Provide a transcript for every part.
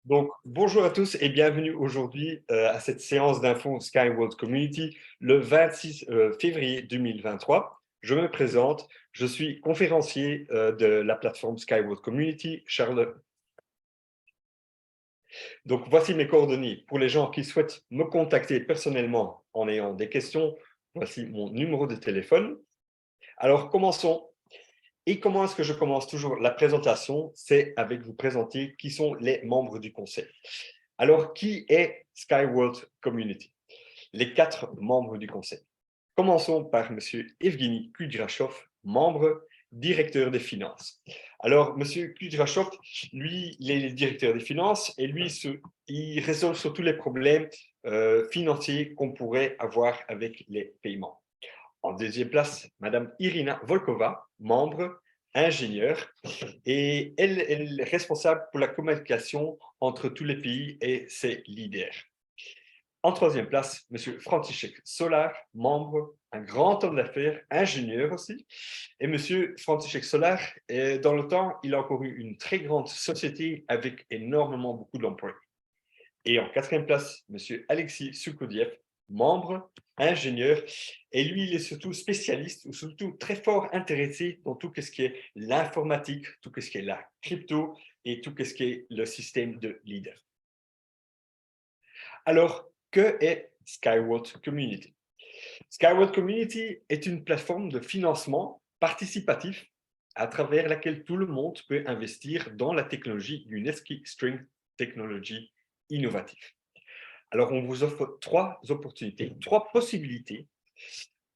Donc, bonjour à tous et bienvenue aujourd'hui à cette séance d'info Skyward Community le 26 février 2023. Je me présente, je suis conférencier de la plateforme Skyward Community, Charles. Donc, voici mes coordonnées. Pour les gens qui souhaitent me contacter personnellement en ayant des questions, voici mon numéro de téléphone. Alors, commençons. Et comment est-ce que je commence toujours la présentation? C'est avec vous présenter qui sont les membres du conseil. Alors, qui est Skyward Community? Les 4 membres du conseil. Commençons par M. Evgeny Kudrashov, membre, directeur des finances. Alors, M. Kudrashov, lui, il est le directeur des finances et lui, il résolve surtout les problèmes financiers qu'on pourrait avoir avec les paiements. En deuxième place, Mme Irina Volkova, membre, ingénieure, et elle est responsable pour la communication entre tous les pays et ses leaders. En troisième place, M. František Solar, membre, un grand homme d'affaires, ingénieur aussi. Et M. František Solar, dans le temps, il a encore eu une très grande société avec énormément beaucoup d'employés. Et en quatrième place, M. Alexis Soukoudiev, membre, ingénieur, et lui, il est surtout spécialiste ou surtout très fort intéressé dans tout ce qui est l'informatique, tout ce qui est la crypto et tout ce qui est le système de leader. Alors, que est Skyward Community? Skyward Community est une plateforme de financement participatif à travers laquelle tout le monde peut investir dans la technologie Unesco String Technology innovative. Alors, on vous offre 3 opportunités, 3 possibilités.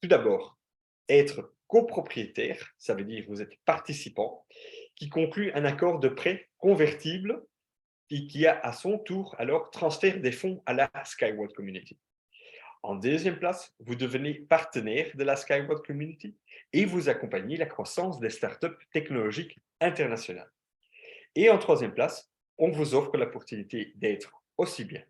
Tout d'abord, être copropriétaire, ça veut dire que vous êtes participant, qui conclut un accord de prêt convertible et qui a à son tour alors transfert des fonds à la Skyward Community. En deuxième place, vous devenez partenaire de la Skyward Community et vous accompagnez la croissance des startups technologiques internationales. Et en troisième place, on vous offre l'opportunité d'être aussi bien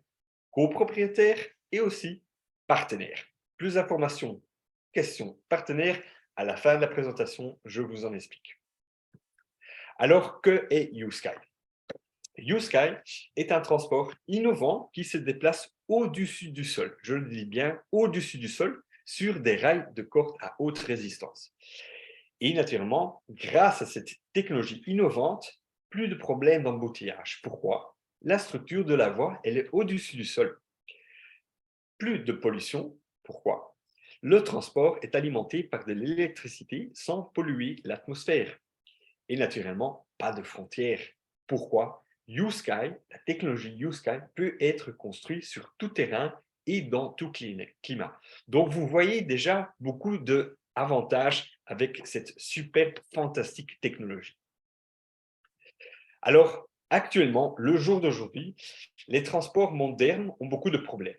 copropriétaire et aussi partenaire. Plus d'informations, questions, partenaires, à la fin de la présentation, je vous en explique. Alors, que est YouSky? YouSky est un transport innovant qui se déplace au-dessus du sol. Je le dis bien, au-dessus du sol, sur des rails de corde à haute résistance. Et naturellement, grâce à cette technologie innovante, plus de problèmes d'embouteillage. Pourquoi? La structure de la voie, elle est au-dessus du sol. Plus de pollution. Pourquoi? Le transport est alimenté par de l'électricité sans polluer l'atmosphère. Et naturellement, pas de frontières. Pourquoi? YouSky, la technologie YouSky peut être construite sur tout terrain et dans tout climat. Donc, vous voyez déjà beaucoup d'avantages avec cette super fantastique technologie. Alors, actuellement, le jour d'aujourd'hui, les transports modernes ont beaucoup de problèmes.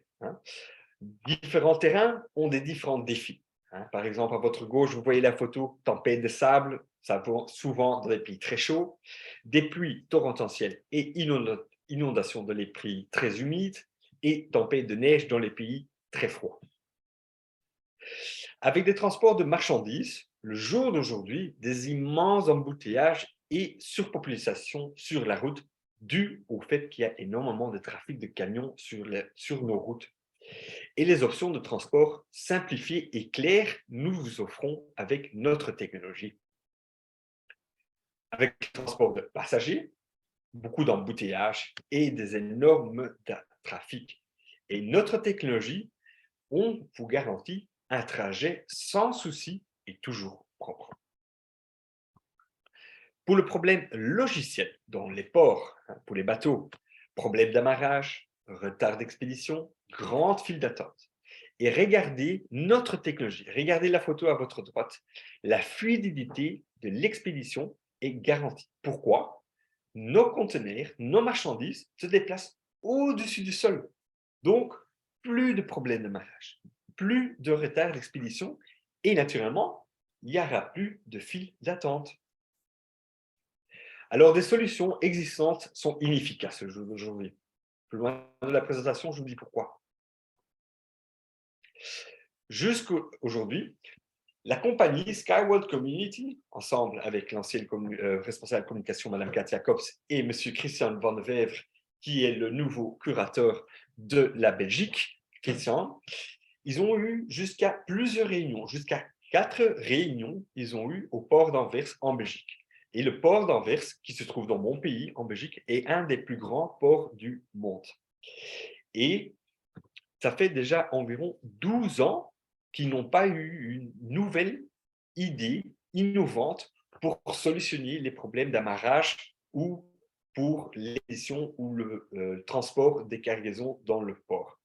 Différents terrains ont des différents défis. Par exemple, à votre gauche, vous voyez la photo tempête de sable, ça va souvent dans les pays très chauds, des pluies torrentielles et inondations dans les pays très humides et tempêtes de neige dans les pays très froids. Avec des transports de marchandises, le jour d'aujourd'hui, des immenses embouteillages et surpopulation sur la route dû au fait qu'il y a énormément de trafic de camions sur nos routes. Et les options de transport simplifiées et claires, nous vous offrons avec notre technologie. Avec le transport de passagers, beaucoup d'embouteillages et des énormes trafics. Et notre technologie, on vous garantit un trajet sans souci et toujours propre. Pour le problème logiciel dans les ports, pour les bateaux, problème d'amarrage, retard d'expédition, grande file d'attente. Et regardez notre technologie, regardez la photo à votre droite. La fluidité de l'expédition est garantie. Pourquoi? Nos conteneurs, nos marchandises se déplacent au-dessus du sol. Donc, plus de problèmes d'amarrage, plus de retard d'expédition et naturellement, il n'y aura plus de file d'attente. Alors, des solutions existantes sont inefficaces le jour d'aujourd'hui. Plus loin de la présentation, je vous dis pourquoi. Jusqu'aujourd'hui, la compagnie Skyward Community, ensemble avec l'ancienne responsable de communication, Mme Katia Kops, et M. Christian Van Wevre, qui est le nouveau curateur de la Belgique, Christian, ils ont eu jusqu'à plusieurs réunions, jusqu'à 4 réunions, ils ont eu au port d'Anvers en Belgique. Et le port d'Anvers, qui se trouve dans mon pays, en Belgique, est un des plus grands ports du monde. Et ça fait déjà environ 12 ans qu'ils n'ont pas eu une nouvelle idée innovante pour solutionner les problèmes d'amarrage ou pour l'édition ou le transport des cargaisons dans le port.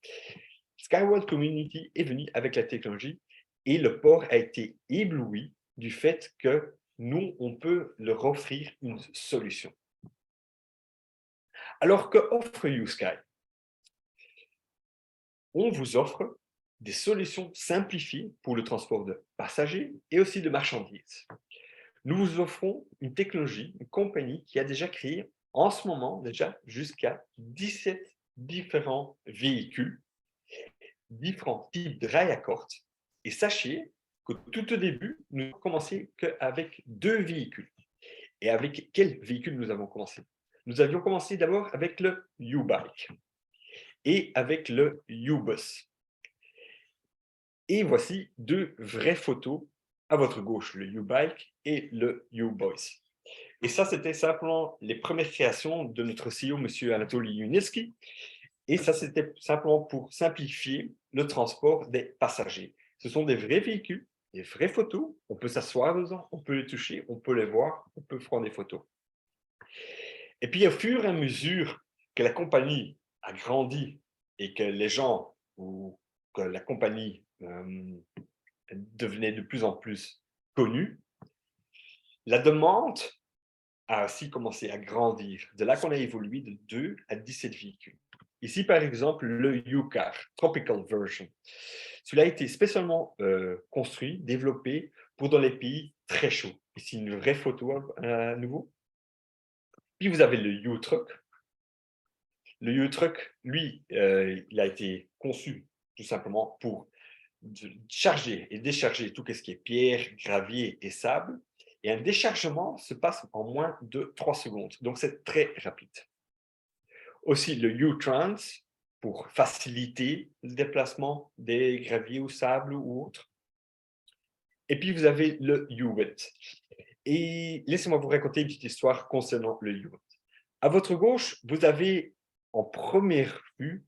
Skyward Community est venu avec la technologie et le port a été ébloui du fait que nous, on peut leur offrir une solution. Alors, que offre YouSky? On vous offre des solutions simplifiées pour le transport de passagers et aussi de marchandises. Nous vous offrons une technologie, une compagnie qui a déjà créé en ce moment déjà jusqu'à 17 différents véhicules, différents types de rails à corde. Et sachez que tout au début, nous avons commencé qu'avec 2 véhicules. Et avec quel véhicule nous avons commencé? Nous avions commencé d'abord avec le U-Bike et avec le U-Bus. Et voici 2 vraies photos à votre gauche, le U-Bike et le U-Boys. Et ça, c'était simplement les premières créations de notre CEO, M. Anatoly Yunitsky. Et ça, c'était simplement pour simplifier le transport des passagers. Ce sont des vrais véhicules, des vraies photos. On peut s'asseoir dedans, on peut les toucher, on peut les voir, on peut prendre des photos. Et puis, au fur et à mesure que la compagnie a grandi et que les gens ou que la compagnie devenait de plus en plus connue, la demande a aussi commencé à grandir. De là qu'on a évolué de 2 à 17 véhicules. Ici, par exemple, le U-Car, Tropical Version. Celui-là a été spécialement construit, développé pour dans les pays très chauds. Ici, une vraie photo à nouveau. Puis, vous avez le U-Truck. Le U-Truck, lui, il a été conçu tout simplement pour charger et décharger tout ce qui est pierre, gravier et sable. Et un déchargement se passe en moins de 3 secondes. Donc, c'est très rapide. Aussi, le U-Trans pour faciliter le déplacement des graviers ou sable ou autres. Et puis, vous avez le U-Wet. Et laissez-moi vous raconter une petite histoire concernant le U-Wet. À votre gauche, vous avez en première vue,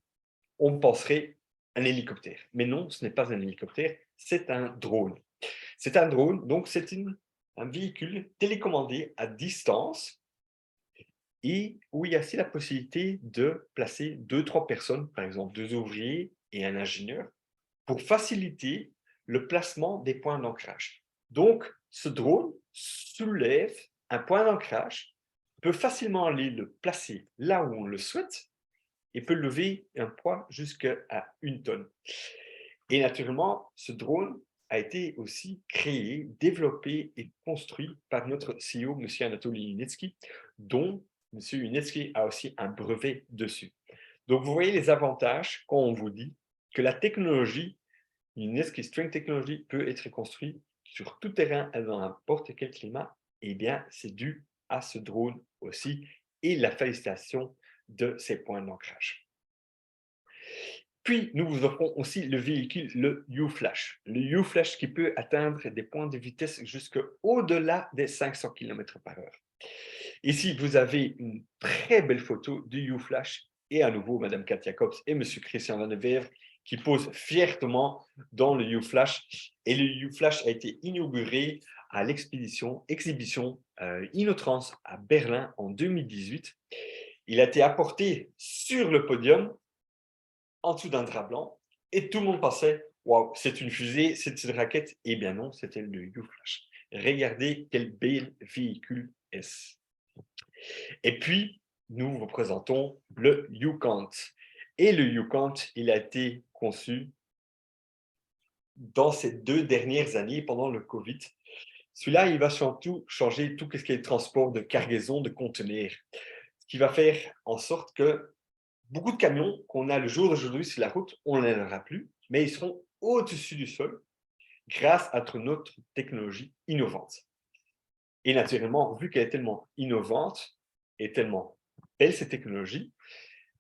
on penserait un hélicoptère. Mais non, ce n'est pas un hélicoptère, c'est un drone. C'est un drone, donc c'est un véhicule télécommandé à distance et où il y a aussi la possibilité de placer 2-3 personnes, par exemple 2 ouvriers et un ingénieur, pour faciliter le placement des points d'ancrage. Donc, ce drone soulève un point d'ancrage, peut facilement aller le placer là où on le souhaite et peut lever un poids jusqu'à 1 tonne. Et naturellement, ce drone a été aussi créé, développé et construit par notre CEO, M. Anatoly Yunitsky, dont M. Yunitsky a aussi un brevet dessus. Donc, vous voyez les avantages quand on vous dit que la technologie, Yunitsky String Technology, peut être construite sur tout terrain dans n'importe quel climat. Eh bien, c'est dû à ce drone aussi et la félicitation de ces points d'ancrage. Puis, nous vous offrons aussi le véhicule, le U-Flash. Le U-Flash qui peut atteindre des points de vitesse jusqu'au-delà des 500 km/h. Ici, vous avez une très belle photo du U-Flash et à nouveau, Mme Kat Jacobs et M. Christian Vandeverve qui posent fièrement dans le U-Flash. Et le U-Flash a été inauguré à l'exhibition Inotrans à Berlin en 2018. Il a été apporté sur le podium en dessous d'un drap blanc et tout le monde pensait « Waouh, c'est une fusée, c'est une raquette ». Eh bien non, c'était le U-Flash. Regardez quel bel véhicule est-ce. Et puis, nous vous présentons le U-Cant. Et le U-Cant, il a été conçu dans ces 2 dernières années, pendant le Covid. Celui-là, il va surtout changer tout ce qui est le transport de cargaison, de conteneurs. Ce qui va faire en sorte que beaucoup de camions qu'on a le jour d'aujourd'hui sur la route, on n'en aura plus, mais ils seront au-dessus du sol grâce à notre technologie innovante. Et naturellement, vu qu'elle est tellement innovante et tellement belle cette technologie,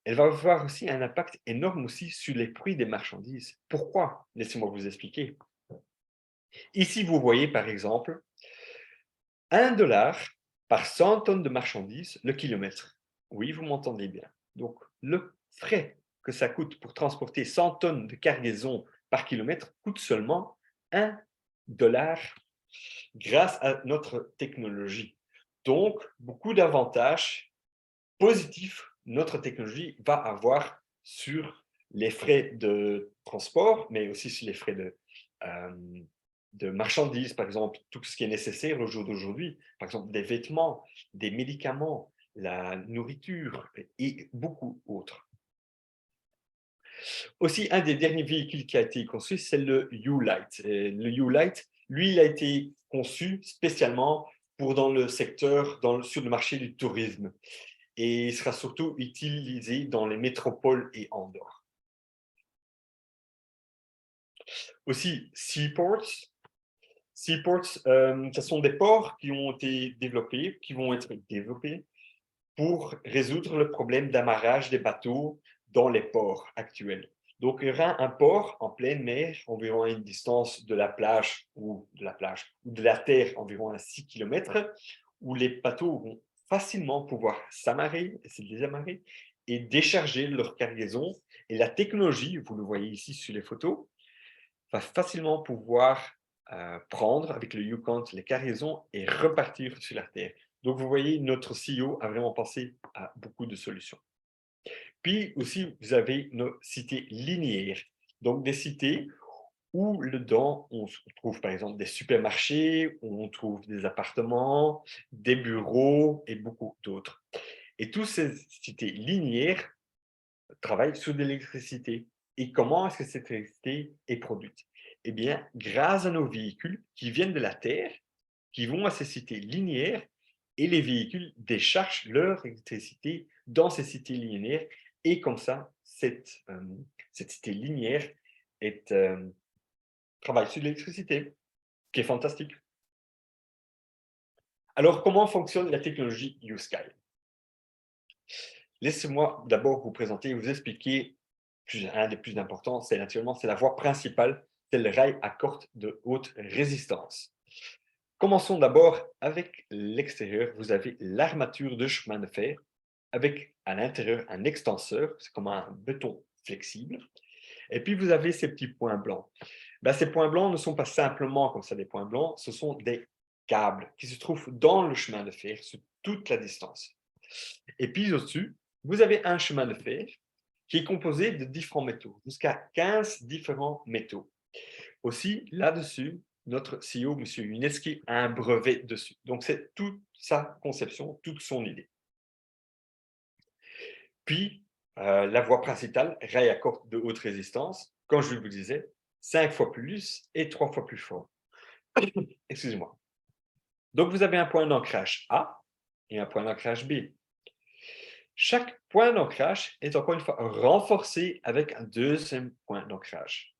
Elle va avoir aussi un impact énorme aussi sur les prix des marchandises. Pourquoi? Laissez-moi vous expliquer. Ici, vous voyez par exemple 1 $ par 100 tonnes de marchandises le kilomètre. Oui, vous m'entendez bien. Donc, le frais que ça coûte pour transporter 100 tonnes de cargaison par kilomètre coûte seulement 1 $ grâce à notre technologie. Donc, beaucoup d'avantages positifs notre technologie va avoir sur les frais de transport, mais aussi sur les frais de marchandises, par exemple, tout ce qui est nécessaire au jour d'aujourd'hui, par exemple des vêtements, des médicaments, la nourriture et beaucoup autres. Aussi, un des derniers véhicules qui a été conçu, c'est le U-Light. Le U-Light, lui, il a été conçu spécialement pour dans le secteur, sur le marché du tourisme. Et il sera surtout utilisé dans les métropoles et en dehors. Aussi, seaports. Seaports, ce sont des ports qui ont été développés, qui vont être développés pour résoudre le problème d'amarrage des bateaux dans les ports actuels. Donc, il y aura un port en pleine mer, environ à une distance de la plage ou de la terre, environ à 6 km, où les bateaux vont facilement pouvoir s'amarrer et se désamarrer et décharger leur cargaison. Et la technologie, vous le voyez ici sur les photos, va facilement pouvoir prendre avec le U-Count les cargaisons et repartir sur la terre. Donc, vous voyez, notre CEO a vraiment pensé à beaucoup de solutions. Puis aussi, vous avez nos cités linéaires, donc des cités où dedans, on trouve par exemple des supermarchés, où on trouve des appartements, des bureaux et beaucoup d'autres. Et toutes ces cités linéaires travaillent sur de l'électricité. Et comment est-ce que cette électricité est produite? Eh bien, grâce à nos véhicules qui viennent de la Terre, qui vont à ces cités linéaires, et les véhicules déchargent leur électricité dans ces cités linéaires. Et comme ça, cette cité linéaire travaille sur l'électricité, qui est fantastique. Alors, comment fonctionne la technologie U-Sky? Laissez-moi d'abord vous présenter et vous expliquer un des plus importants, c'est naturellement c'est la voie principale, c'est le rail à corde de haute résistance. Commençons d'abord avec l'extérieur. Vous avez l'armature de chemin de fer avec à l'intérieur un extenseur, c'est comme un béton flexible. Et puis vous avez ces petits points blancs. Ces points blancs ne sont pas simplement comme ça des points blancs, ce sont des câbles qui se trouvent dans le chemin de fer sur toute la distance. Et puis au-dessus, vous avez un chemin de fer qui est composé de différents métaux, jusqu'à 15 différents métaux. Aussi, là-dessus, notre CEO, M. Uneski, a un brevet dessus. Donc, c'est toute sa conception, toute son idée. Puis, la voie principale, rail à corde de haute résistance, comme je vous disais, 5 fois plus et 3 fois plus fort. Excusez-moi. Donc, vous avez un point d'ancrage A et un point d'ancrage B. Chaque point d'ancrage est encore une fois renforcé avec un deuxième point d'ancrage.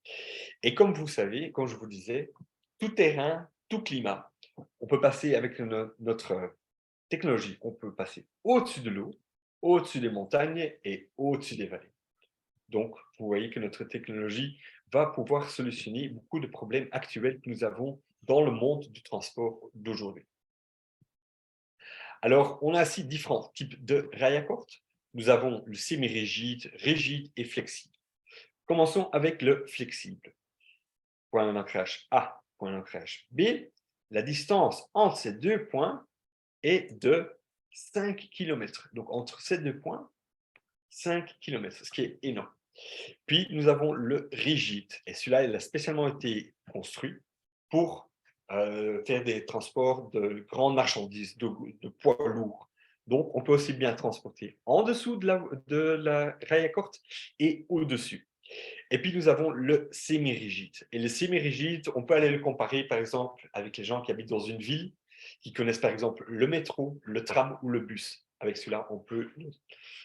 Et comme vous savez, comme je vous disais, tout terrain, tout climat, on peut passer avec notre technologie, on peut passer au-dessus de l'eau, au-dessus des montagnes et au-dessus des vallées. Donc, vous voyez que notre technologie va pouvoir solutionner beaucoup de problèmes actuels que nous avons dans le monde du transport d'aujourd'hui. Alors, on a ainsi différents types de rails à corde. Nous avons le semi-rigide, rigide et flexible. Commençons avec le flexible. Point d'ancrage A, point d'ancrage B. La distance entre ces deux points est de 5 km. Donc, entre ces deux points, 5 km, ce qui est énorme. Puis, nous avons le rigide. Et celui-là, il a spécialement été construit pour faire des transports de grandes marchandises, de poids lourds. Donc, on peut aussi bien transporter en dessous de la rail à corde et au-dessus. Et puis, nous avons le semi-rigide. Et le semi-rigide, on peut aller le comparer, par exemple, avec les gens qui habitent dans une ville, qui connaissent, par exemple, le métro, le tram ou le bus. Avec celui-là, on peut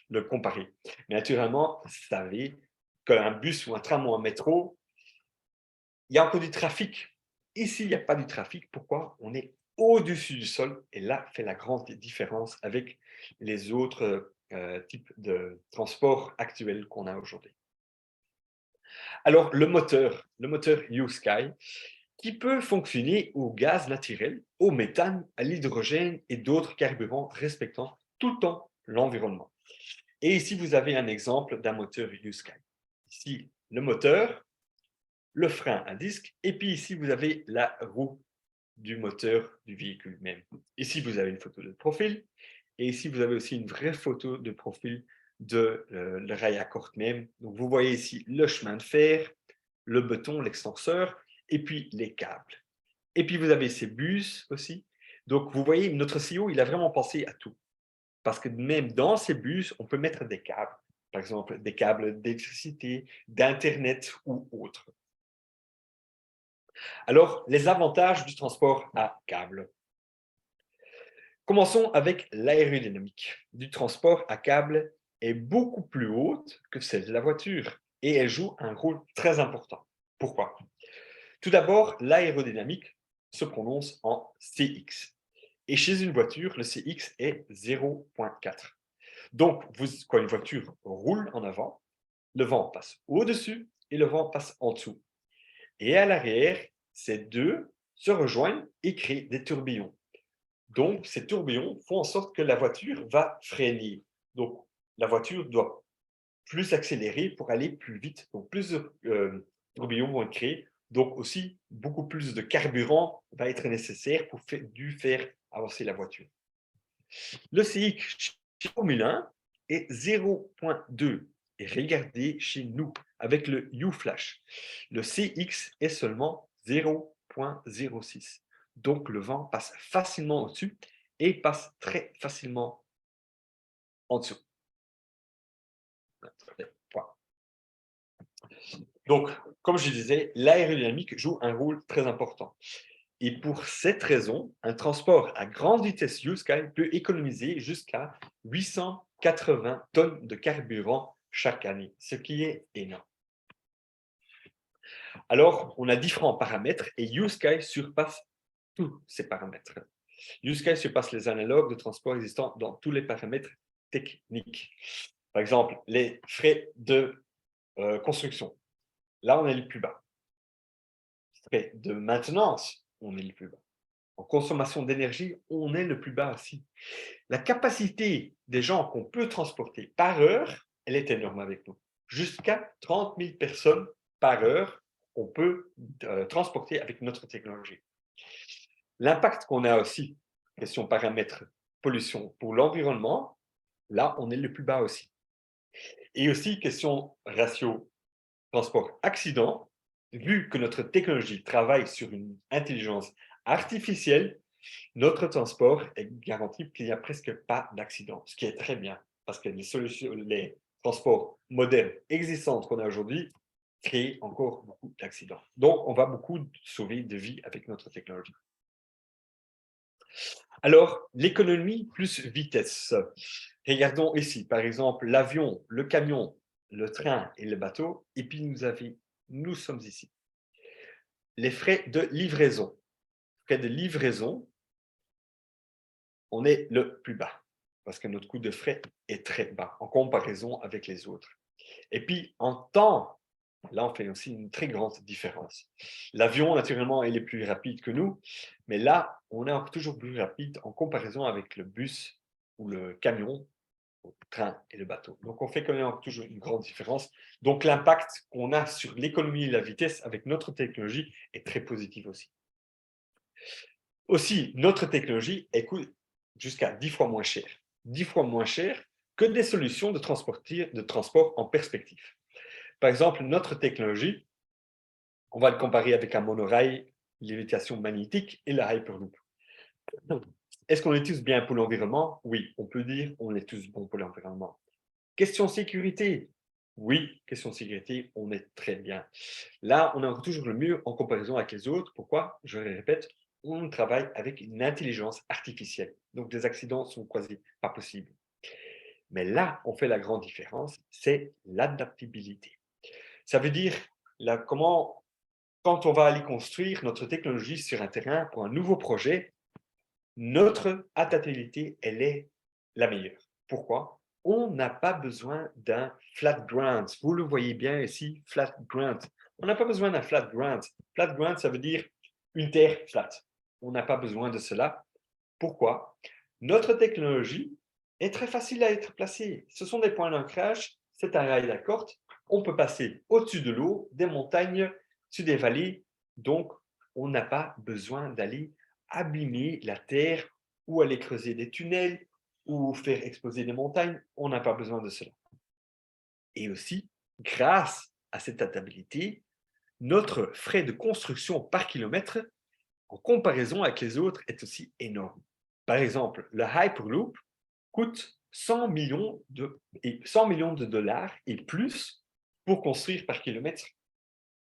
le comparer. Mais naturellement, vous savez qu'un bus ou un tram ou un métro, il y a encore du trafic. Ici, il n'y a pas du trafic. Pourquoi? On est au-dessus du sol, et là fait la grande différence avec les autres types de transport actuels qu'on a aujourd'hui. Alors, le moteur YouSky, qui peut fonctionner au gaz naturel, au méthane, à l'hydrogène et d'autres carburants respectant tout le temps l'environnement. Et ici, vous avez un exemple d'un moteur YouSky. Ici, le moteur, le frein à disque, et puis ici, vous avez la roue du moteur du véhicule même. Ici, vous avez une photo de profil, et ici, vous avez aussi une vraie photo de profil de le rail à corde même. Donc, vous voyez ici le chemin de fer, le beton, l'extenseur, et puis les câbles. Et puis, vous avez ces bus aussi. Donc, vous voyez, notre CEO, il a vraiment pensé à tout. Parce que même dans ces bus, on peut mettre des câbles. Par exemple, des câbles d'électricité, d'Internet ou autres. Alors, les avantages du transport à câble. Commençons avec l'aérodynamique du transport à câble est beaucoup plus haute que celle de la voiture et elle joue un rôle très important. Pourquoi? Tout d'abord, l'aérodynamique se prononce en CX. Et chez une voiture, le CX est 0,4. Donc, quand une voiture roule en avant, le vent passe au-dessus et le vent passe en dessous. Et à l'arrière, ces deux se rejoignent et créent des tourbillons. Donc, ces tourbillons font en sorte que la voiture va freiner. Donc, la voiture doit plus accélérer pour aller plus vite. Donc, plus de tourbillons vont être créés. Donc, aussi, beaucoup plus de carburant va être nécessaire pour faire avancer la voiture. Le CX chez Formule 1 est 0,2. Et regardez chez nous, avec le U-Flash, le CX est seulement 0,06. Donc, le vent passe facilement au-dessus et passe très facilement en dessous. Donc, comme je disais, l'aérodynamique joue un rôle très important. Et pour cette raison, un transport à grande vitesse YouSky peut économiser jusqu'à 880 tonnes de carburant chaque année, ce qui est énorme. Alors, on a différents paramètres et YouSky surpasse tous ces paramètres. YouSky surpasse les analogues de transport existants dans tous les paramètres techniques. Par exemple, les frais de construction. Là, on est le plus bas. Frais de maintenance, on est le plus bas. En consommation d'énergie, on est le plus bas aussi. La capacité des gens qu'on peut transporter par heure, elle est énorme avec nous. Jusqu'à 30 000 personnes par heure, on peut transporter avec notre technologie. L'impact qu'on a aussi, question paramètres pollution pour l'environnement, là, on est le plus bas aussi. Et aussi, question ratio transport-accident, vu que notre technologie travaille sur une intelligence artificielle, notre transport est garanti qu'il n'y a presque pas d'accident, ce qui est très bien, parce que les transports modernes existants qu'on a aujourd'hui créent encore beaucoup d'accidents. Donc, on va beaucoup sauver de vies avec notre technologie. Alors, l'économie plus vitesse. Regardons ici, par exemple, l'avion, le camion, le train et le bateau, et puis nous sommes ici. Les frais de livraison. Frais de livraison, on est le plus bas, parce que notre coût de frais est très bas en comparaison avec les autres. Et puis, en temps, là, on fait aussi une très grande différence. L'avion, naturellement, il est plus rapide que nous, mais là, on est toujours plus rapide en comparaison avec le bus ou le camion, le train et le bateau. Donc, on fait quand même toujours une grande différence. Donc, l'impact qu'on a sur l'économie et la vitesse avec notre technologie est très positif aussi. Aussi, notre technologie coûte jusqu'à 10 fois moins cher. 10 fois moins cher que des solutions de transport en perspective. Par exemple, notre technologie, on va le comparer avec un monorail, lévitation magnétique et la Hyperloop. Est-ce qu'on est tous bien pour l'environnement? Oui, on peut dire on est tous bons pour l'environnement. Question sécurité? Oui, question sécurité, on est très bien. Là, on a toujours le mieux en comparaison avec les autres. Pourquoi? Je le répète, on travaille avec une intelligence artificielle. Donc, des accidents sont quasi pas possibles. Mais là, on fait la grande différence, c'est l'adaptabilité. Ça veut dire quand on va aller construire notre technologie sur un terrain pour un nouveau projet, notre adaptabilité, elle est la meilleure. Pourquoi? On n'a pas besoin d'un flat ground. Vous le voyez bien ici, flat ground. On n'a pas besoin d'un flat ground. Flat ground, ça veut dire une terre flat. On n'a pas besoin de cela. Pourquoi? Notre technologie est très facile à être placée. Ce sont des points d'ancrage, c'est un rail d'acorde. On peut passer au-dessus de l'eau, des montagnes, sur des vallées. Donc, on n'a pas besoin d'aller abîmer la terre ou aller creuser des tunnels ou faire exploser des montagnes. On n'a pas besoin de cela. Et aussi, grâce à cette adaptabilité, notre frais de construction par kilomètre, en comparaison avec les autres, est aussi énorme. Par exemple, le Hyperloop coûte 100 millions de dollars et plus pour construire par kilomètre.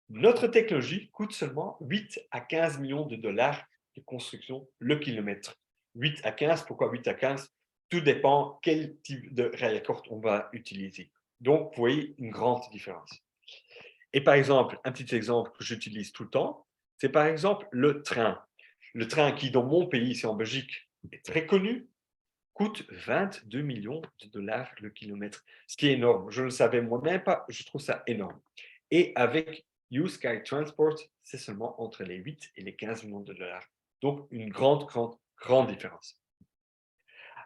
Notre technologie coûte seulement 8 à 15 millions de dollars de construction le kilomètre. 8 à 15, pourquoi 8 à 15? Tout dépend quel type de rail à corde on va utiliser. Donc, vous voyez une grande différence. Et par exemple, un petit exemple que j'utilise tout le temps, c'est par exemple le train. Le train qui, dans mon pays, ici en Belgique, est très connu, coûte 22 millions de dollars le kilomètre, ce qui est énorme. Je ne le savais moi-même pas, je trouve ça énorme. Et avec U-Sky Transport, c'est seulement entre les 8 et les 15 millions de dollars. Donc, une grande différence.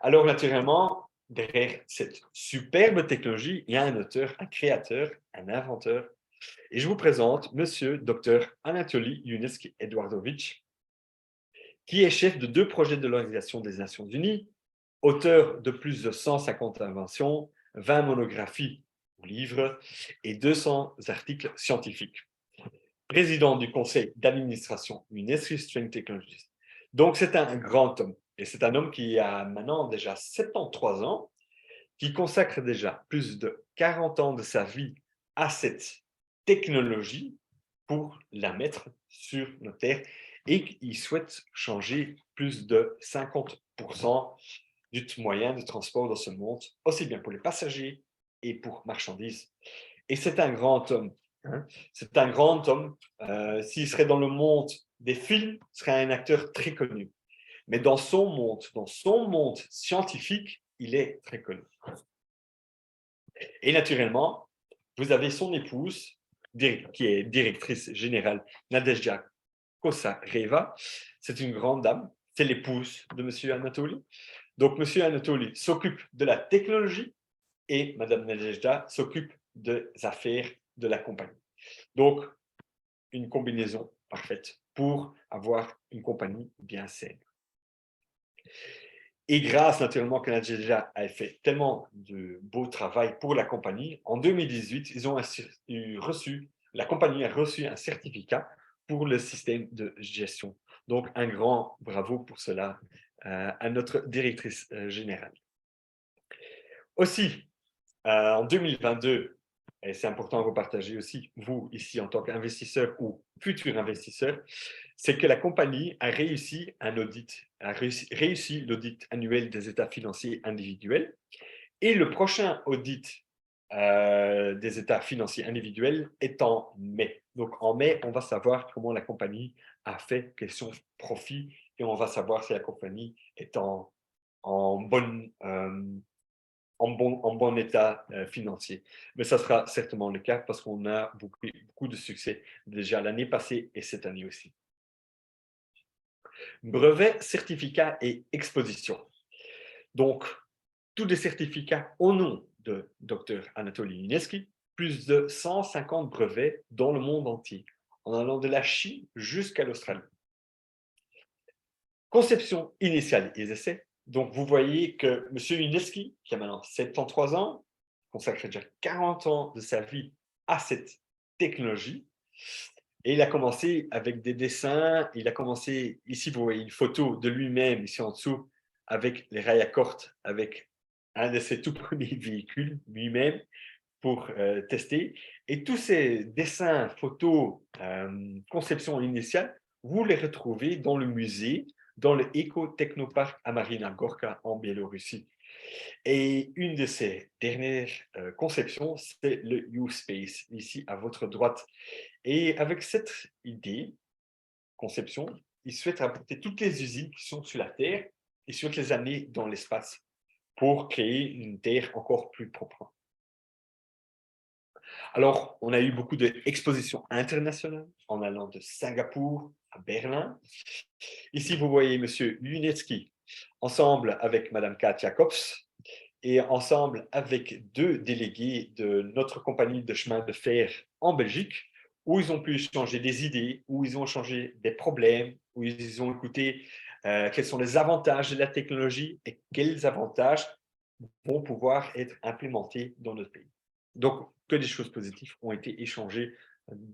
Alors, naturellement, derrière cette superbe technologie, il y a un auteur, un créateur, un inventeur. Et je vous présente Monsieur Dr Anatoly Yuniesky Eduardovich, qui est chef de 2 projets de l'Organisation des Nations Unies, auteur de plus de 150 inventions, 20 monographies ou livres et 200 articles scientifiques. Président du conseil d'administration UNESCO String Technologies. Donc, c'est un grand homme. Et c'est un homme qui a maintenant déjà 73 ans, qui consacre déjà plus de 40 ans de sa vie à cette technologie pour la mettre sur nos terres et qu'il souhaite changer plus de 50% du moyen de transport dans ce monde, aussi bien pour les passagers et pour marchandises. Et c'est un grand homme. Hein. C'est un grand homme. S'il serait dans le monde des films, il serait un acteur très connu. Mais dans son monde scientifique, il est très connu. Et naturellement, vous avez son épouse, qui est directrice générale, Nadezhda Kosareva. C'est une grande dame, c'est l'épouse de M. Anatoly. Donc, M. Anatoly s'occupe de la technologie et Mme Nadezhda s'occupe des affaires de la compagnie. Donc, une combinaison parfaite pour avoir une compagnie bien saine. Et grâce naturellement que Nadezhda a fait tellement de beau travail pour la compagnie, en 2018, la compagnie a reçu un certificat pour le système de gestion. Donc, un grand bravo pour cela à notre directrice générale. Aussi, en 2022, et c'est important à vous partager aussi, vous ici en tant qu'investisseur ou futur investisseur, c'est que la compagnie a réussi l'audit annuel des états financiers individuels et le prochain audit des états financiers individuels est en mai. Donc en mai, on va savoir comment la compagnie a fait, quels sont ses profits et on va savoir si la compagnie est en bon état financier. Mais ça sera certainement le cas parce qu'on a beaucoup de succès déjà l'année passée et cette année aussi. Brevet, certificat et exposition. Donc, tous les certificats au nom de Dr Anatoly Yuniesky, plus de 150 brevets dans le monde entier, en allant de la Chine jusqu'à l'Australie. Conception initiale et essais. Donc, vous voyez que M. Yuniesky, qui a maintenant 73 ans, consacre déjà 40 ans de sa vie à cette technologie. Et il a commencé avec des dessins. Il a commencé, ici, vous voyez une photo de lui-même, ici en dessous, avec les rails à corde, avec un de ses tout premiers véhicules, lui-même, pour tester. Et tous ces dessins, photos, conception initiale, vous les retrouvez dans le musée, dans le Éco-Technopark à Marina Gorka en Biélorussie. Et une de ces dernières conceptions, c'est le U-Space, ici à votre droite. Et avec cette idée, conception, il souhaite rapporter toutes les usines qui sont sur la Terre et sur les années dans l'espace pour créer une Terre encore plus propre. Alors, on a eu beaucoup d'expositions internationales en allant de Singapour à Berlin. Ici, vous voyez M. Lunetsky ensemble avec Mme Katja Kops et ensemble avec 2 délégués de notre compagnie de chemin de fer en Belgique, où ils ont pu échanger des idées, où ils ont échangé des problèmes, où ils ont écouté quels sont les avantages de la technologie et quels avantages vont pouvoir être implémentés dans notre pays. Donc, que des choses positives ont été échangées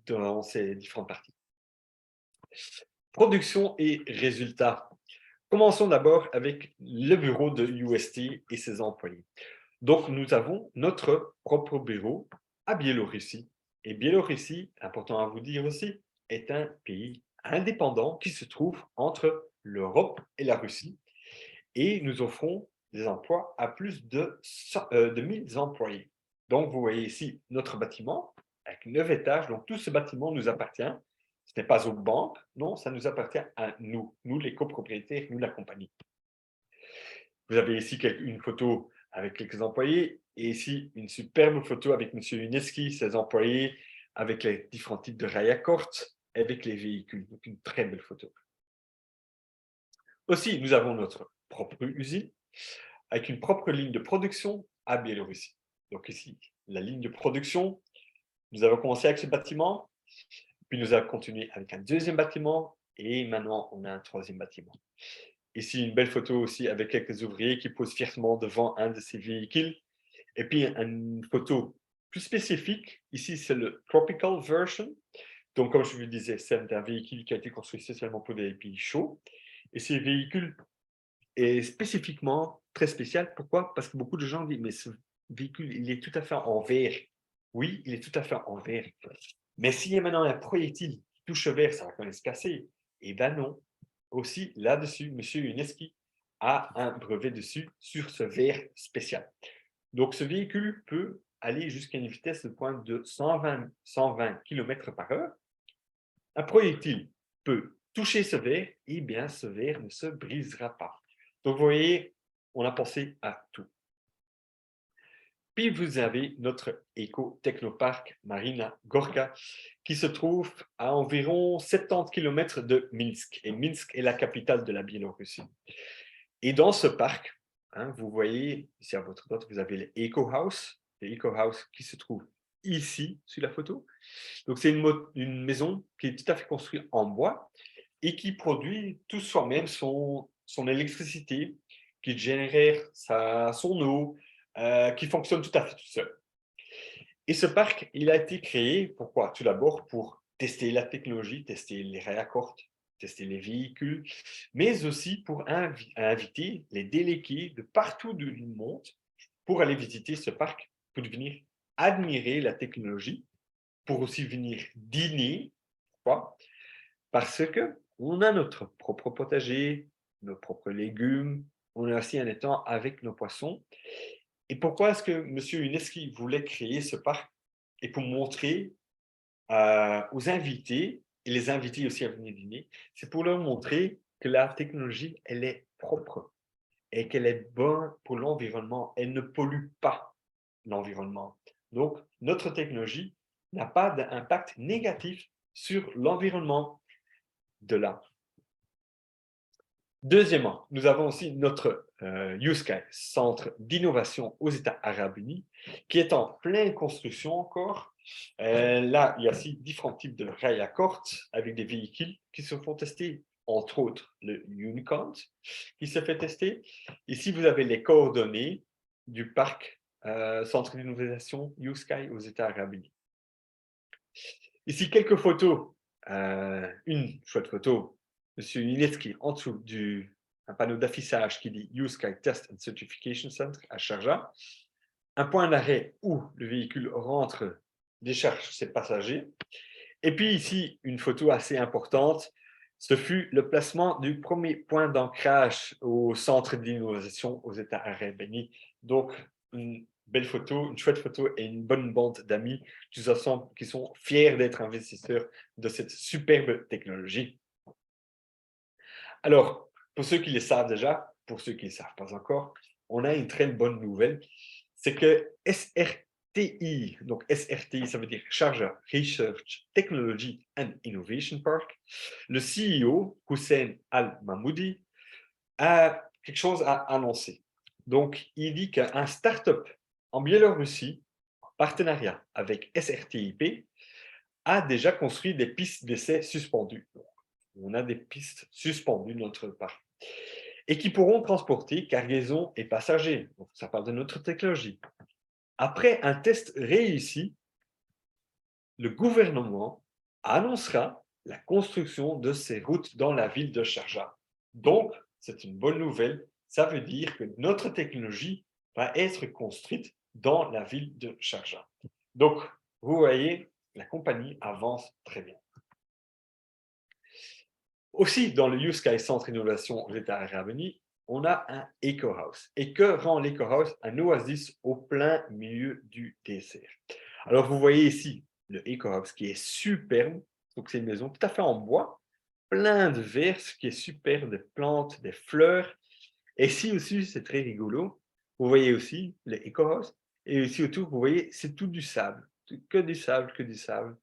dans ces différentes parties. Production et résultats. Commençons d'abord avec le bureau de UST et ses employés. Donc, nous avons notre propre bureau à Biélorussie. Et Biélorussie, important à vous dire aussi, est un pays indépendant qui se trouve entre l'Europe et la Russie. Et nous offrons des emplois à plus de 1000 employés. Donc, vous voyez ici notre bâtiment avec 9 étages. Donc, tout ce bâtiment nous appartient. Ce n'est pas aux banques, non, ça nous appartient à nous, les copropriétaires, nous, la compagnie. Vous avez ici une photo avec quelques employés et ici une superbe photo avec M. Uneski, ses employés, avec les différents types de rails à corte, avec les véhicules. Donc, une très belle photo. Aussi, nous avons notre propre usine avec une propre ligne de production à Biélorussie. Donc ici, la ligne de production, nous avons commencé avec ce bâtiment, puis nous avons continué avec un deuxième bâtiment et maintenant on a un troisième bâtiment. Ici, une belle photo aussi avec quelques ouvriers qui posent fièrement devant un de ces véhicules. Et puis, une photo plus spécifique. Ici, c'est le Tropical Version. Donc, comme je vous le disais, c'est un véhicule qui a été construit spécialement pour des pays chauds. Et ce véhicule est spécifiquement très spécial. Pourquoi? Parce que beaucoup de gens disent, mais ce véhicule, il est tout à fait en verre. Oui, il est tout à fait en verre. Mais s'il y a maintenant un projectile qui touche le verre, ça va quand même se casser. Eh bien non. Aussi, là-dessus, M. Uneski a un brevet dessus sur ce verre spécial. Donc, ce véhicule peut aller jusqu'à une vitesse de pointe de 120 km/h. Un projectile peut toucher ce verre, et bien ce verre ne se brisera pas. Donc, vous voyez, on a pensé à tout. Puis, vous avez notre éco-technoparc Marina Gorka qui se trouve à environ 70 km de Minsk. Et Minsk est la capitale de la Biélorussie. Et dans ce parc, vous voyez, ici à votre droite, vous avez l'Eco House qui se trouve ici, sur la photo. Donc, c'est une maison qui est tout à fait construite en bois et qui produit tout soi-même son électricité, qui génère son eau, qui fonctionne tout à fait tout seul. Et ce parc, il a été créé, pourquoi? Tout d'abord pour tester la technologie, tester les rails à cordes, tester les véhicules, mais aussi pour inviter les délégués de partout du monde pour aller visiter ce parc, pour venir admirer la technologie, pour aussi venir dîner. Pourquoi? Parce qu'on a notre propre potager, nos propres légumes, on a aussi un étang avec nos poissons. Et pourquoi est-ce que M. Uneski voulait créer ce parc? Et pour montrer aux invités, et les invités aussi à venir dîner, c'est pour leur montrer que la technologie, elle est propre et qu'elle est bonne pour l'environnement. Elle ne pollue pas l'environnement. Donc, notre technologie n'a pas d'impact négatif sur l'environnement de là. Deuxièmement, nous avons aussi notre USKY, Centre d'innovation aux États arabes unis, qui est en pleine construction encore. Là, il y a aussi différents types de rails à cordes avec des véhicules qui se font tester, entre autres le Unicorn qui se fait tester. Ici, vous avez les coordonnées du parc Centre d'innovation USKY aux États arabes unis. Ici, quelques photos. Une chouette photo, M. Uneski en dessous un panneau d'affichage qui dit USKY Test and Certification Center à Sharjah. Un point d'arrêt où le véhicule rentre, décharge ses passagers. Et puis ici, une photo assez importante. Ce fut le placement du premier point d'ancrage au centre d'innovation aux États arabes unis. Donc, une belle photo, une chouette photo et une bonne bande d'amis qui sont fiers d'être investisseurs de cette superbe technologie. Alors, pour ceux qui le savent déjà, pour ceux qui ne savent pas encore, on a une très bonne nouvelle, c'est que SRTI, donc SRTI, ça veut dire Sharjah Research Technology and Innovation Park, le CEO, Hussein Al-Mahmoudi, a quelque chose à annoncer. Donc, il dit qu'un start-up en Biélorussie, en partenariat avec SRTIP, a déjà construit des pistes d'essai suspendues. On a des pistes suspendues de notre part et qui pourront transporter cargaisons et passagers. Donc, ça parle de notre technologie. Après un test réussi, le gouvernement annoncera la construction de ces routes dans la ville de Sharjah. Donc, c'est une bonne nouvelle. Ça veut dire que notre technologie va être construite dans la ville de Sharjah. Donc, vous voyez, la compagnie avance très bien. Aussi, dans le YouSky Centre Innovation aux États arabes unis, on a un Eco House. Et que rend l'Eco House un oasis au plein milieu du désert? Alors, vous voyez ici le Eco House qui est superbe. Donc, c'est une maison tout à fait en bois, plein de verre, ce qui est super, des plantes, des fleurs. Et ici aussi, c'est très rigolo. Vous voyez aussi le Eco House. Et ici autour, vous voyez, c'est tout du sable. Que du sable, que du sable.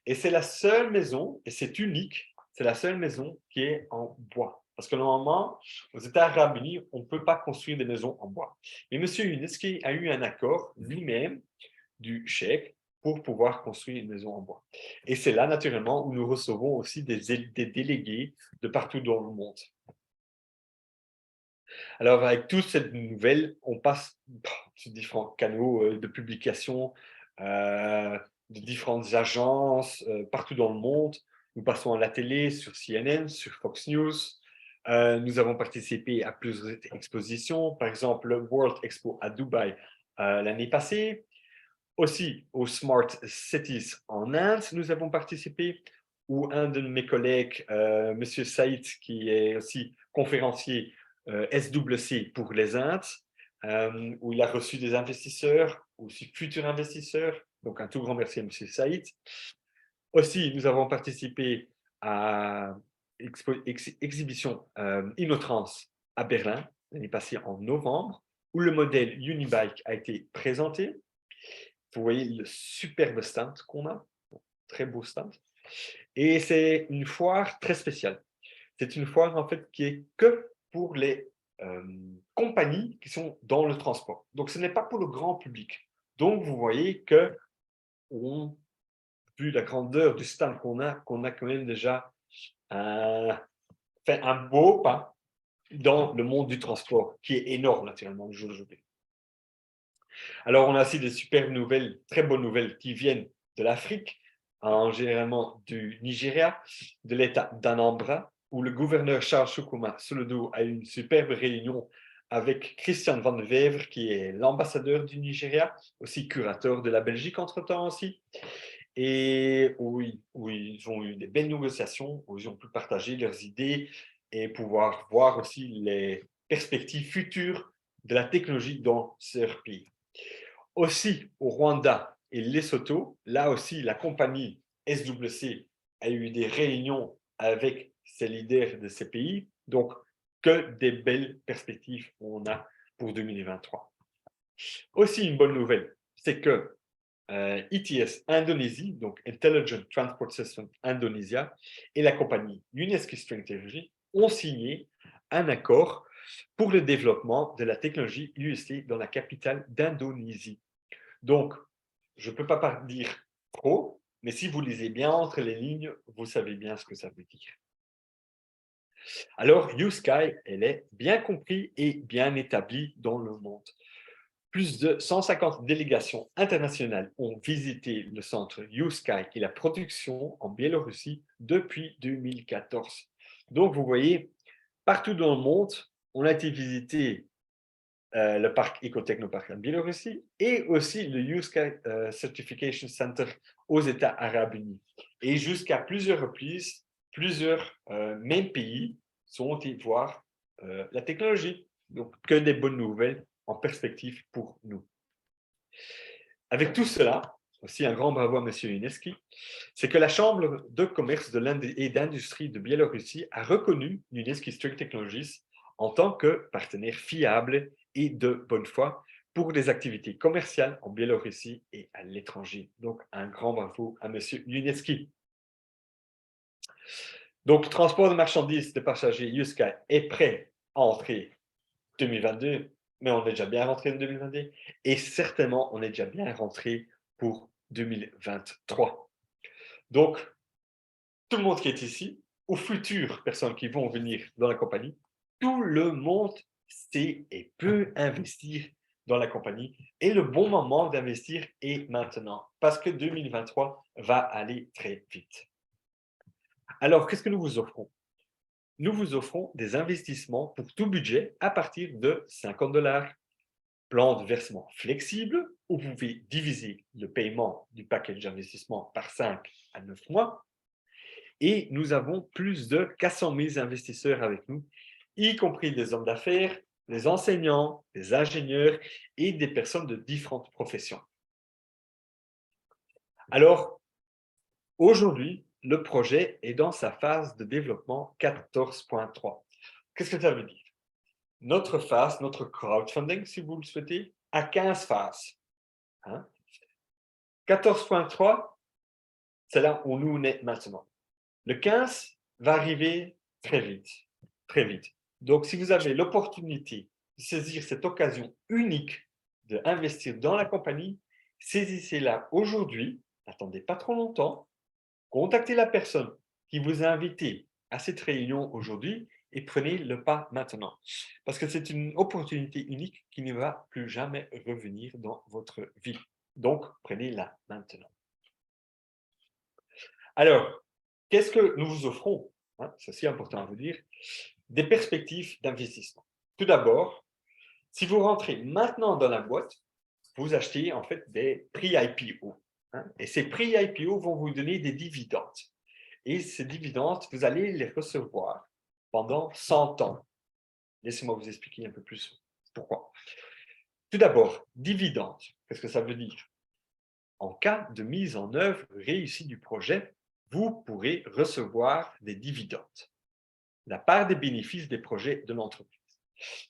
Et c'est la seule maison, et c'est unique, c'est la seule maison qui est en bois. Parce que normalement, aux États arabes unis, on ne peut pas construire des maisons en bois. Mais M. Youneski a eu un accord lui-même du cheikh pour pouvoir construire une maison en bois. Et c'est là, naturellement, où nous recevons aussi des délégués de partout dans le monde. Alors, avec toutes ces nouvelles, on passe sur différents canaux de publication, de différentes agences partout dans le monde. Nous passons à la télé, sur CNN, sur Fox News. Nous avons participé à plusieurs expositions, par exemple le World Expo à Dubaï l'année passée. Aussi au Smart Cities en Inde, nous avons participé, où un de mes collègues, M. Saïd, qui est aussi conférencier SWC pour les Indes, où il a reçu des investisseurs, aussi futurs investisseurs. Donc, un tout grand merci à M. Saïd. Aussi, nous avons participé à exhibition Innotrans à Berlin, l'année passée en novembre, où le modèle Unibike a été présenté. Vous voyez le superbe stand qu'on a, très beau stand. Et c'est une foire très spéciale. C'est une foire en fait qui est que pour les compagnies qui sont dans le transport. Donc ce n'est pas pour le grand public. Donc vous voyez que, vu la grandeur du stand qu'on a quand même déjà fait un beau pas dans le monde du transport, qui est énorme naturellement le jour d'aujourd'hui. Alors, on a aussi des super nouvelles, très bonnes nouvelles qui viennent de l'Afrique, généralement du Nigeria, de l'État d'Anambra, où le gouverneur Charles Chukwuma Soludo a eu une superbe réunion avec Christian Van de Wever, qui est l'ambassadeur du Nigeria, aussi curateur de la Belgique entre-temps aussi, et où ils ont eu des belles négociations, où ils ont pu partager leurs idées et pouvoir voir aussi les perspectives futures de la technologie dans leur pays. Aussi, au Rwanda et Lesotho, là aussi, la compagnie SWC a eu des réunions avec ces leaders de ces pays. Donc, que des belles perspectives on a pour 2023. Aussi, une bonne nouvelle, c'est que ITS Indonésie, donc Intelligent Transport System Indonesia, et la compagnie UNESCO String Technology ont signé un accord pour le développement de la technologie UST dans la capitale d'Indonésie. Donc, je ne peux pas dire trop, mais si vous lisez bien entre les lignes, vous savez bien ce que ça veut dire. Alors, YouSky, elle est bien compris et bien établie dans le monde. Plus de 150 délégations internationales ont visité le centre YouSky et la production en Biélorussie depuis 2014. Donc, vous voyez, partout dans le monde, on a été visiter le parc Ecotechnopark en Biélorussie et aussi le YouSky Certification Center aux États arabes unis. Et jusqu'à plusieurs reprises, plusieurs mêmes pays sont allés voir la technologie. Donc, que des bonnes nouvelles en perspective pour nous. Avec tout cela, aussi un grand bravo à M. Youneski, c'est que la Chambre de commerce et d'industrie de Biélorussie a reconnu Youneski String Technologies en tant que partenaire fiable et de bonne foi pour des activités commerciales en Biélorussie et à l'étranger. Donc, un grand bravo à M. Yunetski. Donc, transport de marchandises de passagers Yuska est prêt à entrer 2022, mais on est déjà bien rentré en 2022 et certainement on est déjà bien rentré pour 2023. Donc, tout le monde qui est ici, aux futures personnes qui vont venir dans la compagnie, tout le monde sait et peut investir dans la compagnie et le bon moment d'investir est maintenant parce que 2023 va aller très vite. Alors, qu'est-ce que nous vous offrons? Nous vous offrons des investissements pour tout budget à partir de 50 $. Plan de versement flexible où vous pouvez diviser le paiement du package d'investissement par 5 à 9 mois. Et nous avons plus de 400 000 investisseurs avec nous, y compris des hommes d'affaires, des enseignants, des ingénieurs et des personnes de différentes professions. Alors, aujourd'hui, le projet est dans sa phase de développement 14.3. Qu'est-ce que ça veut dire? Notre phase, notre crowdfunding, si vous le souhaitez, a 15 phases. 14.3, c'est là où nous on est maintenant. Le 15 va arriver très vite, très vite. Donc, si vous avez l'opportunité de saisir cette occasion unique d'investir dans la compagnie, saisissez-la aujourd'hui, n'attendez pas trop longtemps, contactez la personne qui vous a invité à cette réunion aujourd'hui et prenez le pas maintenant. Parce que c'est une opportunité unique qui ne va plus jamais revenir dans votre vie. Donc, prenez-la maintenant. Alors, qu'est-ce que nous vous offrons? C'est aussi important à vous dire. Des perspectives d'investissement. Tout d'abord, si vous rentrez maintenant dans la boîte, vous achetez en fait des prix IPO. Et ces prix IPO vont vous donner des dividendes. Et ces dividendes, vous allez les recevoir pendant 100 ans. Laissez-moi vous expliquer un peu plus pourquoi. Tout d'abord, dividendes. Qu'est-ce que ça veut dire? En cas de mise en œuvre réussie du projet, vous pourrez recevoir des dividendes, la part des bénéfices des projets de l'entreprise.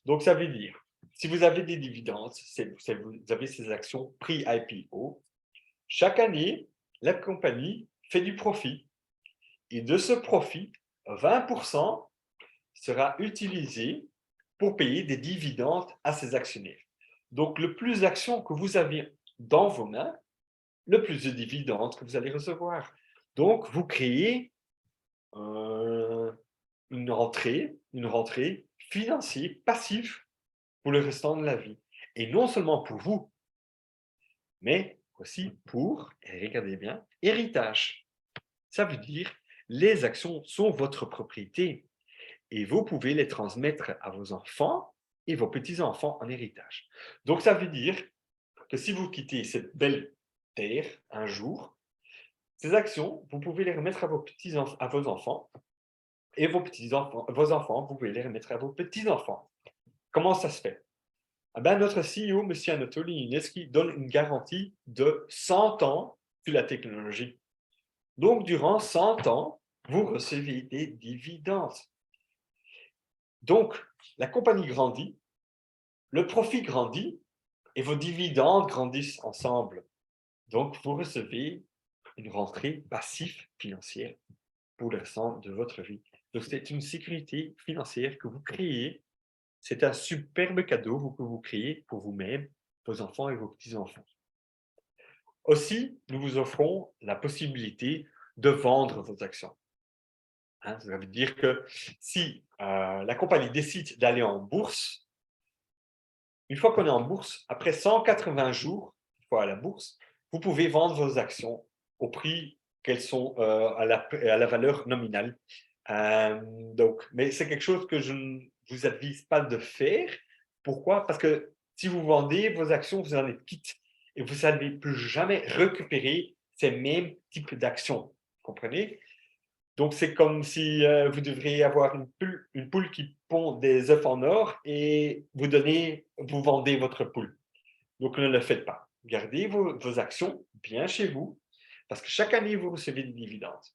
Donc, ça veut dire, si vous avez des dividendes, vous avez ces actions prix IPO, chaque année, la compagnie fait du profit. Et de ce profit, 20% sera utilisé pour payer des dividendes à ses actionnaires. Donc, le plus d'actions que vous avez dans vos mains, le plus de dividendes que vous allez recevoir. Donc, vous créez une rentrée financière passive pour le restant de la vie. Et non seulement pour vous, mais aussi pour, et regardez bien, héritage. Ça veut dire, les actions sont votre propriété et vous pouvez les transmettre à vos enfants et vos petits-enfants en héritage. Donc, ça veut dire que si vous quittez cette belle terre un jour, ces actions, vous pouvez les remettre à vos enfants et vos enfants, vous pouvez les remettre à vos petits-enfants. Comment ça se fait? Notre CEO, M. Anatoly Yunetski, donne une garantie de 100 ans sur la technologie. Donc, durant 100 ans, vous recevez des dividendes. Donc, la compagnie grandit, le profit grandit et vos dividendes grandissent ensemble. Donc, vous recevez une rentrée passive financière pour le restant de votre vie. Donc, c'est une sécurité financière que vous créez. C'est un superbe cadeau que vous créez pour vous-même, vos enfants et vos petits-enfants. Aussi, nous vous offrons la possibilité de vendre vos actions. Ça veut dire que si la compagnie décide d'aller en bourse, une fois qu'on est en bourse, après 180 jours, une fois à la bourse, vous pouvez vendre vos actions au prix qu'elles sont à la valeur nominale. Mais c'est quelque chose que je ne vous advise pas de faire. Pourquoi? Parce que si vous vendez vos actions, vous en êtes quitte et vous n'allez plus jamais récupérer ces mêmes types d'actions. Vous comprenez? Donc, c'est comme si vous devriez avoir une poule qui pond des œufs en or et vous vendez votre poule. Donc, ne le faites pas. Gardez vos actions bien chez vous parce que chaque année, vous recevez des dividendes.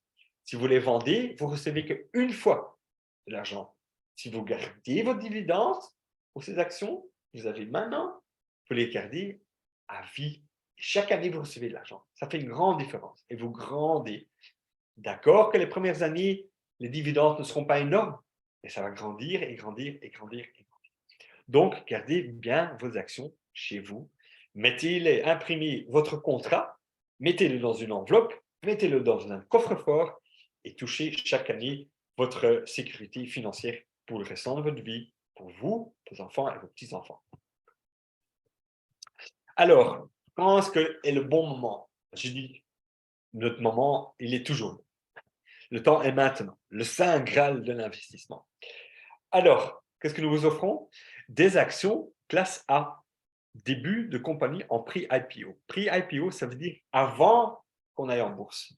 Si vous les vendez, vous recevez qu'une fois de l'argent. Si vous gardez vos dividendes pour ces actions, vous avez maintenant, vous les gardez à vie. Chaque année, vous recevez de l'argent. Ça fait une grande différence et vous grandez. D'accord que les premières années, les dividendes ne seront pas énormes, mais ça va grandir et grandir et grandir et grandir. Donc, gardez bien vos actions chez vous. Mettez-les, imprimez votre contrat, mettez-le dans une enveloppe, mettez-le dans un coffre-fort et touchez chaque année votre sécurité financière pour le restant de votre vie, pour vous, vos enfants et vos petits-enfants. Alors, quand est-ce que est le bon moment? Je dis, notre moment, il est toujours. Le temps est maintenant, le saint graal de l'investissement. Alors, qu'est-ce que nous vous offrons? Des actions classe A, début de compagnie en pré-IPO. Pré-IPO, ça veut dire avant qu'on aille en bourse.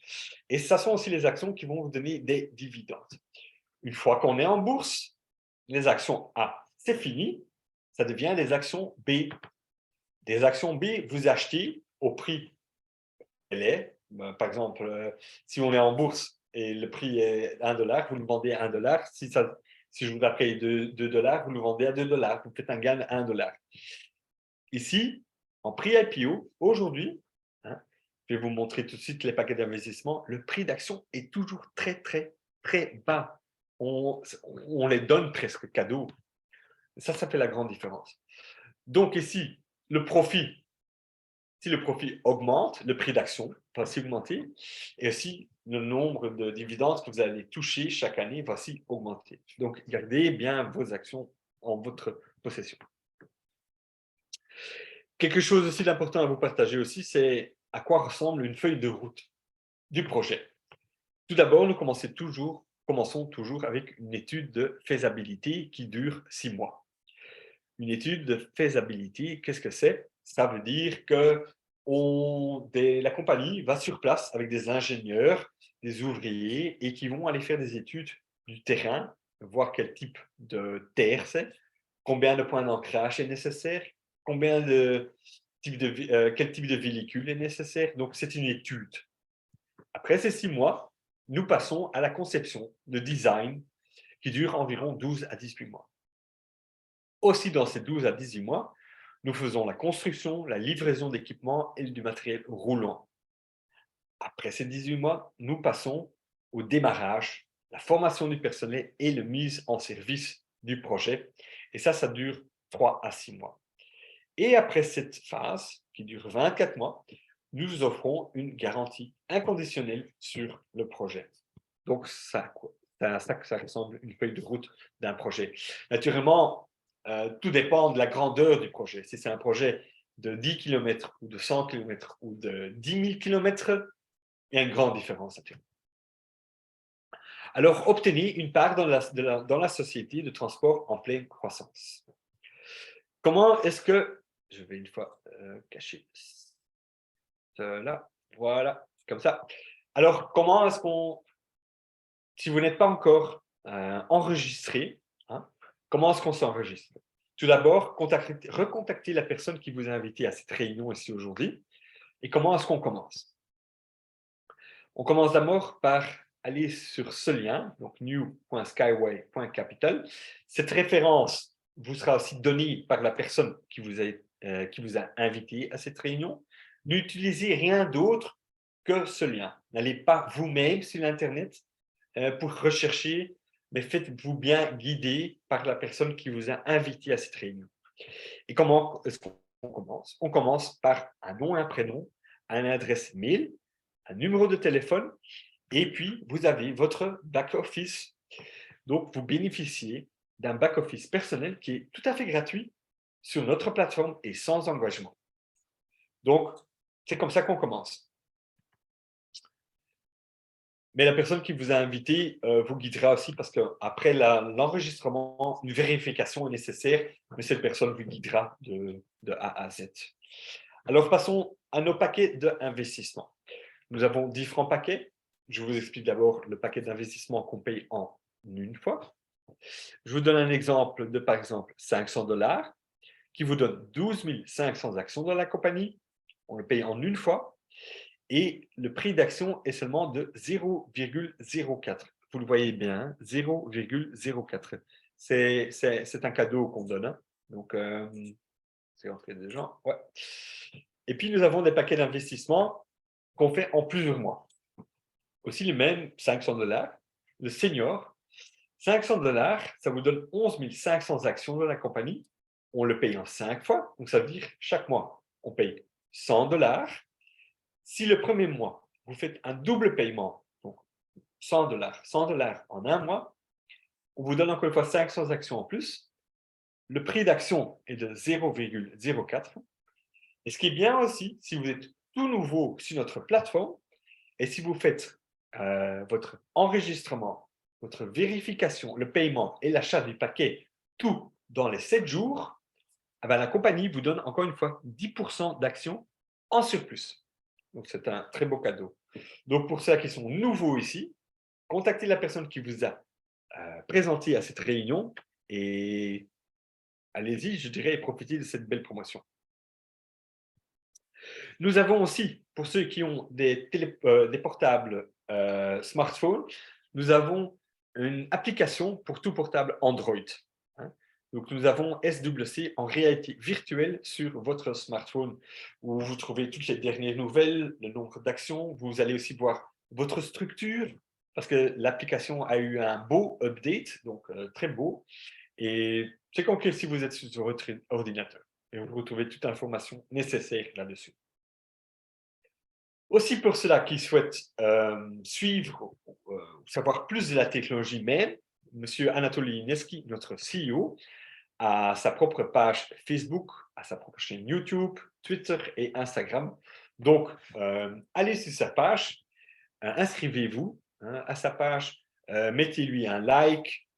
Et ce sont aussi les actions qui vont vous donner des dividendes. Une fois qu'on est en bourse, les actions A, c'est fini, ça devient des actions B. Des actions B, vous achetez au prix elle est. Par exemple, si on est en bourse et le prix est 1 $, vous le vendez à 1 $. Si je vous ai payé 2 $, vous le vendez à 2 $. Vous faites un gain de 1 $. Ici, en prix IPO, aujourd'hui, hein, je vais vous montrer tout de suite les paquets d'investissement, le prix d'action est toujours très, très, très bas. On les donne presque cadeau. Ça fait la grande différence. Donc ici, le profit, si le profit augmente, le prix d'action va aussi augmenter et aussi le nombre de dividendes que vous allez toucher chaque année va aussi augmenter. Donc, gardez bien vos actions en votre possession. Quelque chose aussi d'important à vous partager aussi, c'est à quoi ressemble une feuille de route du projet. Tout d'abord, nous commençons toujours avec une étude de faisabilité qui dure 6 mois. Une étude de faisabilité, qu'est-ce que c'est? Ça veut dire que la compagnie va sur place avec des ingénieurs, des ouvriers et qui vont aller faire des études du terrain, voir quel type de terre c'est, combien de points d'ancrage est nécessaire, quel type de véhicule est nécessaire. Donc, c'est une étude. Après ces 6 mois, nous passons à la conception, le design, qui dure environ 12 à 18 mois. Aussi, dans ces 12 à 18 mois, nous faisons la construction, la livraison d'équipements et du matériel roulant. Après ces 18 mois, nous passons au démarrage, la formation du personnel et la mise en service du projet. Et ça dure 3 à 6 mois. Et après cette phase, qui dure 24 mois, nous offrons une garantie inconditionnelle sur le projet. Donc, ça ressemble à une feuille de route d'un projet. Naturellement, tout dépend de la grandeur du projet. Si c'est un projet de 10 km ou de 100 km ou de 10 000 km, il y a une grande différence. Alors, obtenez une part dans la société de transport en pleine croissance. Comment est-ce que, je vais une fois cacher cela, voilà, comme ça. Alors, comment est-ce qu'on, si vous n'êtes pas encore enregistré, hein, comment est-ce qu'on s'enregistre? Tout d'abord, recontactez la personne qui vous a invité à cette réunion ici aujourd'hui. Et comment est-ce qu'on commence? On commence d'abord par aller sur ce lien, donc new.skyway.capital. Cette référence vous sera aussi donnée par la personne qui vous a invité à cette réunion. N'utilisez rien d'autre que ce lien. N'allez pas vous-même sur l'Internet pour rechercher, mais faites-vous bien guider par la personne qui vous a invité à cette réunion. Et comment est-ce qu'on commence? On commence par un nom et un prénom, une adresse mail, un numéro de téléphone, et puis vous avez votre back-office. Donc, vous bénéficiez d'un back-office personnel qui est tout à fait gratuit sur notre plateforme et sans engagement. Donc, c'est comme ça qu'on commence. Mais la personne qui vous a invité vous guidera aussi parce qu'après l'enregistrement, une vérification est nécessaire, mais cette personne vous guidera de A à Z. Alors, passons à nos paquets d'investissement. Nous avons différents paquets. Je vous explique d'abord le paquet d'investissement qu'on paye en une fois. Je vous donne un exemple de, par exemple, 500 $ qui vous donne 12 500 actions dans la compagnie. On le paye en une fois. Et le prix d'action est seulement de 0,04. Vous le voyez bien, 0,04. c'est un cadeau qu'on donne. Hein. Donc, c'est entrée des gens. Ouais. Et puis, nous avons des paquets d'investissement qu'on fait en plusieurs mois. Aussi, le même, $500. Le senior, $500, ça vous donne 11 500 actions de la compagnie. On le paye en 5 fois. Donc, ça veut dire chaque mois, on paye $100. Si le premier mois, vous faites un double paiement, donc $100, $100 en un mois, on vous donne encore une fois 500 actions en plus. Le prix d'action est de 0,04. Et ce qui est bien aussi, si vous êtes tout nouveau sur notre plateforme et si vous faites votre enregistrement, votre vérification, le paiement et l'achat du paquet, tout dans les 7 jours, eh bien, la compagnie vous donne encore une fois 10% d'actions en surplus. Donc, c'est un très beau cadeau. Donc, pour ceux qui sont nouveaux ici, contactez la personne qui vous a présenté à cette réunion et allez-y, je dirais, profitez de cette belle promotion. Nous avons aussi, pour ceux qui ont des portables smartphones, nous avons une application pour tout portable Android. Hein. Donc, nous avons SWC en réalité virtuelle sur votre smartphone où vous trouvez toutes les dernières nouvelles, le nombre d'actions. Vous allez aussi voir votre structure parce que l'application a eu un beau update, donc très beau. Et c'est comme si vous êtes sur votre ordinateur et vous retrouvez toute l'information nécessaire là-dessus. Aussi pour ceux-là qui souhaitent suivre ou savoir plus de la technologie même, Monsieur Anatoly Ineski, notre CEO, a sa propre page Facebook, a sa propre chaîne YouTube, Twitter et Instagram. Donc, allez sur sa page, inscrivez-vous hein, à sa page, mettez-lui un like,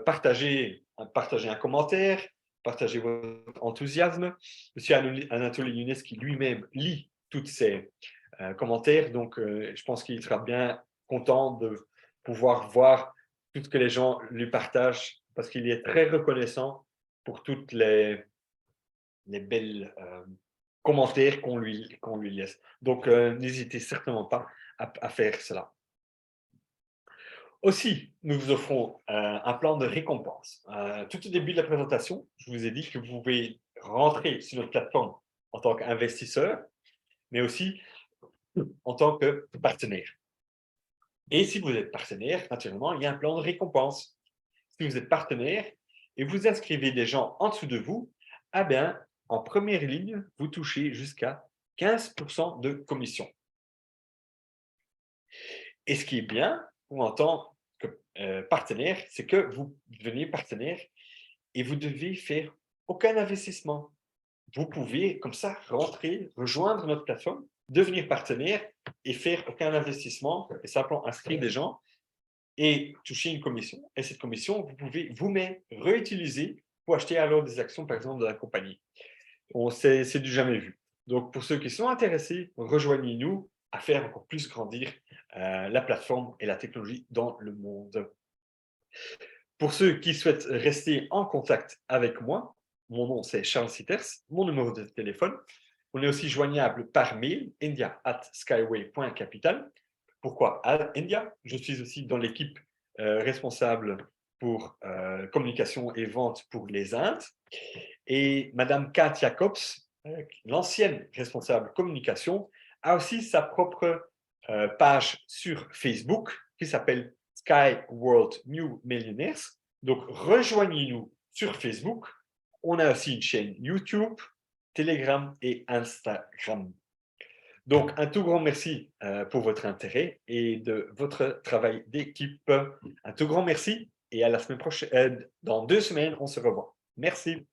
partagez un commentaire, partagez votre enthousiasme. Monsieur Anatoly Ineski lui-même lit toutes ces commentaires, donc je pense qu'il sera bien content de pouvoir voir tout ce que les gens lui partagent parce qu'il est très reconnaissant pour toutes les belles commentaires qu'on lui laisse. Donc, n'hésitez certainement pas à faire cela. Aussi, nous vous offrons un plan de récompense. Tout au début de la présentation, je vous ai dit que vous pouvez rentrer sur notre plateforme en tant qu'investisseur, mais aussi en tant que partenaire. Et si vous êtes partenaire, naturellement, il y a un plan de récompense. Si vous êtes partenaire et vous inscrivez des gens en dessous de vous, eh bien, en première ligne, vous touchez jusqu'à 15% de commission. Et ce qui est bien, ou en tant que partenaire, c'est que vous devenez partenaire et vous devez faire aucun investissement. Vous pouvez, comme ça, rentrer, rejoindre notre plateforme, devenir partenaire et faire aucun investissement et simplement inscrire des gens et toucher une commission. Et cette commission, vous pouvez vous-même réutiliser pour acheter alors des actions, par exemple, de la compagnie. C'est du jamais vu. Donc, pour ceux qui sont intéressés, rejoignez-nous à faire encore plus grandir la plateforme et la technologie dans le monde. Pour ceux qui souhaitent rester en contact avec moi, mon nom c'est Charles Sitters, mon numéro de téléphone. On est aussi joignable par mail, india@skyway.capital. Pourquoi India? Je suis aussi dans l'équipe responsable pour communication et vente pour les Indes. Et Madame Katia Kops, l'ancienne responsable communication, a aussi sa propre page sur Facebook qui s'appelle Sky World New Millionaires. Donc, rejoignez-nous sur Facebook. On a aussi une chaîne YouTube, Telegram et Instagram. Donc, un tout grand merci pour votre intérêt et de votre travail d'équipe. Un tout grand merci et à la semaine prochaine. Dans 2 semaines, on se revoit. Merci.